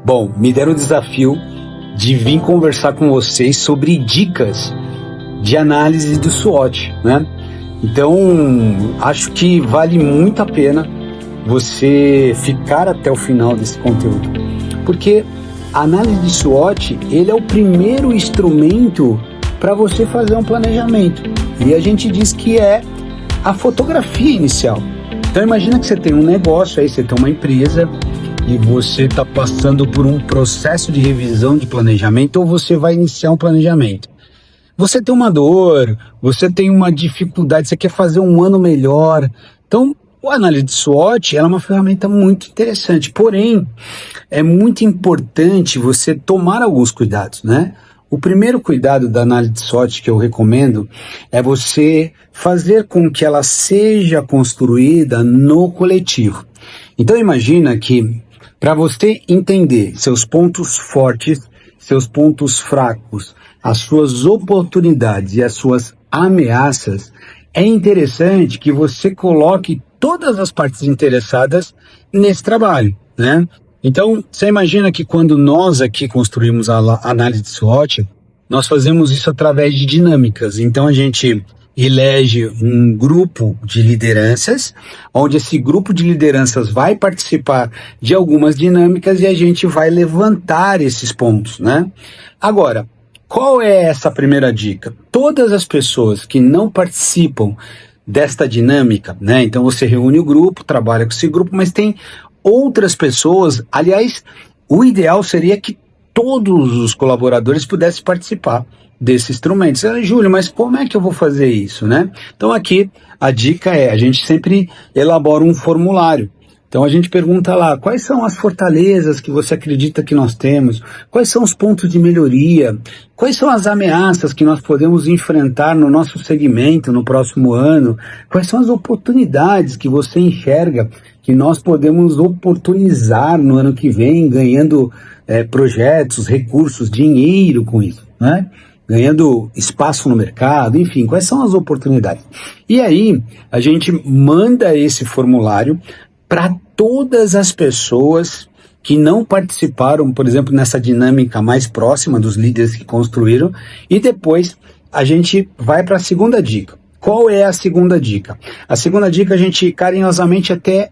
Bom, me deram o desafio de vir conversar com vocês sobre dicas de análise do SWOT, né? Então, acho que vale muito a pena você ficar até o final desse conteúdo, porque a análise de SWOT, ele é o primeiro instrumento para você fazer um planejamento, e a gente diz que é a fotografia inicial. Então, imagina que você tem um negócio, aí você tem uma empresa, e você está passando por um processo de revisão de planejamento, ou você vai iniciar um planejamento. Você tem uma dor, você tem uma dificuldade, você quer fazer um ano melhor. Então, a análise de SWOT ela é uma ferramenta muito interessante, porém, é muito importante você tomar alguns cuidados, né? O primeiro cuidado da análise de SWOT que eu recomendo é você fazer com que ela seja construída no coletivo. Então, imagina que para você entender seus pontos fortes, seus pontos fracos, as suas oportunidades e as suas ameaças, é interessante que você coloque todas as partes interessadas nesse trabalho, né? Então, você imagina que quando nós aqui construímos a análise de SWOT, nós fazemos isso através de dinâmicas. Então, a gente elege um grupo de lideranças, onde esse grupo de lideranças vai participar de algumas dinâmicas e a gente vai levantar esses pontos, né? Agora, qual é essa primeira dica? Todas as pessoas que não participam desta dinâmica, né? Então você reúne o grupo, trabalha com esse grupo, mas tem outras pessoas, aliás, o ideal seria que todos os colaboradores pudessem participar desse instrumento. Você fala, Júlio, mas como é que eu vou fazer isso, né? Então aqui a dica é, a gente sempre elabora um formulário. Então a gente pergunta lá, quais são as fortalezas que você acredita que nós temos? Quais são os pontos de melhoria? Quais são as ameaças que nós podemos enfrentar no nosso segmento no próximo ano? Quais são as oportunidades que você enxerga que nós podemos oportunizar no ano que vem, ganhando projetos, recursos, dinheiro com isso, né? Ganhando espaço no mercado, enfim, quais são as oportunidades? E aí a gente manda esse formulário para todas as pessoas que não participaram, por exemplo, nessa dinâmica mais próxima dos líderes que construíram, e depois a gente vai para a segunda dica. Qual é a segunda dica? A segunda dica a gente carinhosamente até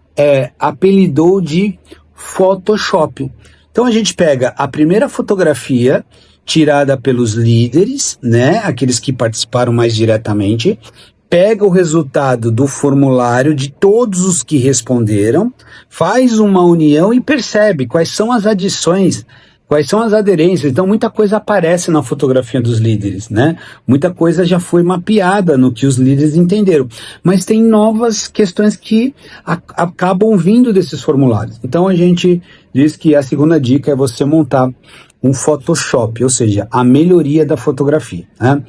apelidou de Photoshop. Então a gente pega a primeira fotografia tirada pelos líderes, né, aqueles que participaram mais diretamente, pega o resultado do formulário de todos os que responderam, faz uma união e percebe quais são as adições, quais são as aderências. Então muita coisa aparece na fotografia dos líderes, né? Muita coisa já foi mapeada no que os líderes entenderam, mas tem novas questões que acabam vindo desses formulários. Então a gente diz que a segunda dica é você montar um Photoshop, ou seja, a melhoria da fotografia, né?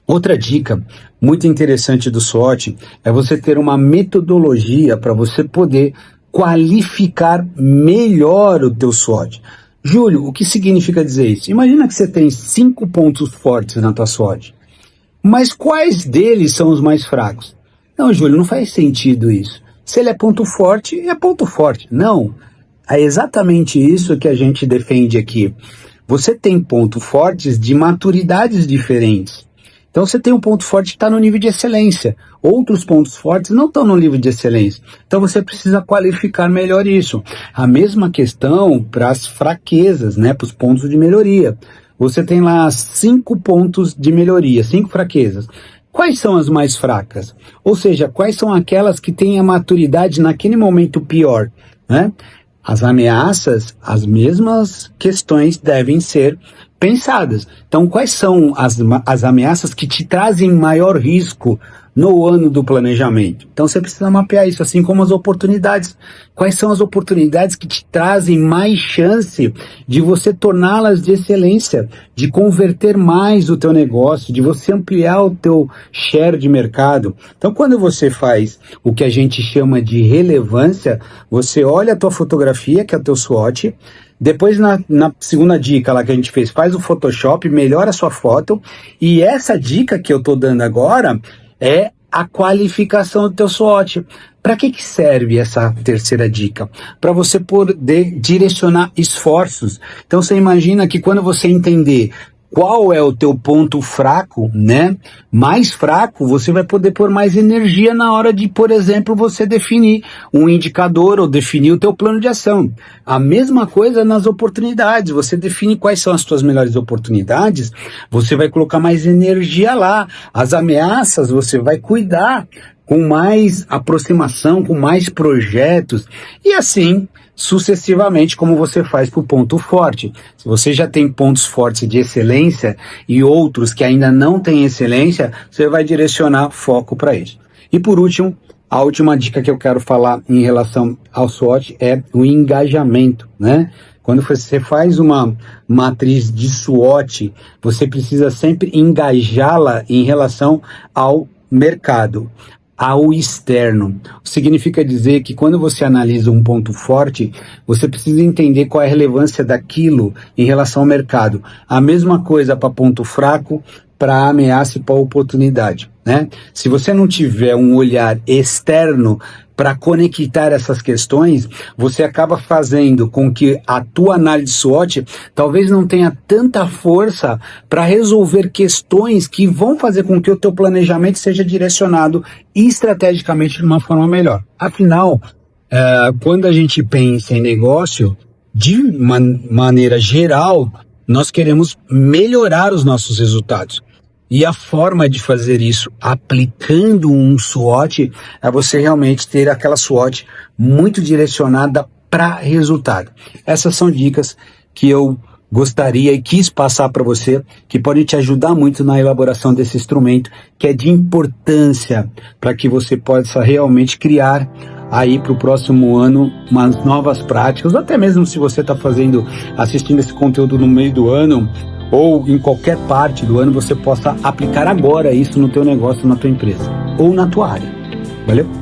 Outra dica muito interessante do SWOT é você ter uma metodologia para você poder qualificar melhor o teu SWOT. Júlio, o que significa dizer isso? Imagina que você tem 5 pontos fortes na tua SWOT, mas quais deles são os mais fracos? Não, Júlio, não faz sentido isso. Se ele é ponto forte, é ponto forte. Não, é exatamente isso que a gente defende aqui. Você tem pontos fortes de maturidades diferentes. Então você tem um ponto forte que está no nível de excelência. Outros pontos fortes não estão no nível de excelência. Então você precisa qualificar melhor isso. A mesma questão para as fraquezas, né, para os pontos de melhoria. Você tem lá 5 pontos de melhoria, 5 fraquezas. Quais são as mais fracas? Ou seja, quais são aquelas que têm a maturidade naquele momento pior, né? As ameaças, as mesmas questões devem ser pensadas. Então, quais são as ameaças que te trazem maior risco no ano do planejamento? Então, você precisa mapear isso, assim como as oportunidades. Quais são as oportunidades que te trazem mais chance de você torná-las de excelência, de converter mais o teu negócio, de você ampliar o teu share de mercado? Então, quando você faz o que a gente chama de relevância, você olha a tua fotografia, que é o teu SWOT. Depois, na segunda dica lá que a gente fez, faz o Photoshop, melhora a sua foto. E essa dica que eu estou dando agora é a qualificação do teu SWOT. Para que serve essa terceira dica? Para você poder direcionar esforços. Então você imagina que quando você entender qual é o teu ponto fraco, né? Mais fraco, você vai poder pôr mais energia na hora de, por exemplo, você definir um indicador ou definir o teu plano de ação. A mesma coisa nas oportunidades, você define quais são as tuas melhores oportunidades, você vai colocar mais energia lá. As ameaças, você vai cuidar com mais aproximação, com mais projetos, e assim sucessivamente, como você faz para o ponto forte. Se você já tem pontos fortes de excelência e outros que ainda não têm excelência, você vai direcionar foco para isso. E por último, a última dica que eu quero falar em relação ao SWOT é o engajamento, né? Quando você faz uma matriz de SWOT, você precisa sempre engajá-la em relação ao mercado, ao externo. Significa dizer que quando você analisa um ponto forte, você precisa entender qual é a relevância daquilo em relação ao mercado. A mesma coisa para ponto fraco, para ameaça e para oportunidade, né? Se você não tiver um olhar externo para conectar essas questões, você acaba fazendo com que a tua análise SWOT talvez não tenha tanta força para resolver questões que vão fazer com que o teu planejamento seja direcionado estrategicamente de uma forma melhor. Afinal, quando a gente pensa em negócio, de maneira geral, nós queremos melhorar os nossos resultados. E a forma de fazer isso aplicando um SWOT é você realmente ter aquela SWOT muito direcionada para resultado. Essas são dicas que eu gostaria e quis passar para você, que podem te ajudar muito na elaboração desse instrumento, que é de importância para que você possa realmente criar aí para o próximo ano umas novas práticas, ou até mesmo se você está assistindo esse conteúdo no meio do ano, ou em qualquer parte do ano, você possa aplicar agora isso no teu negócio, na tua empresa, ou na tua área. Valeu?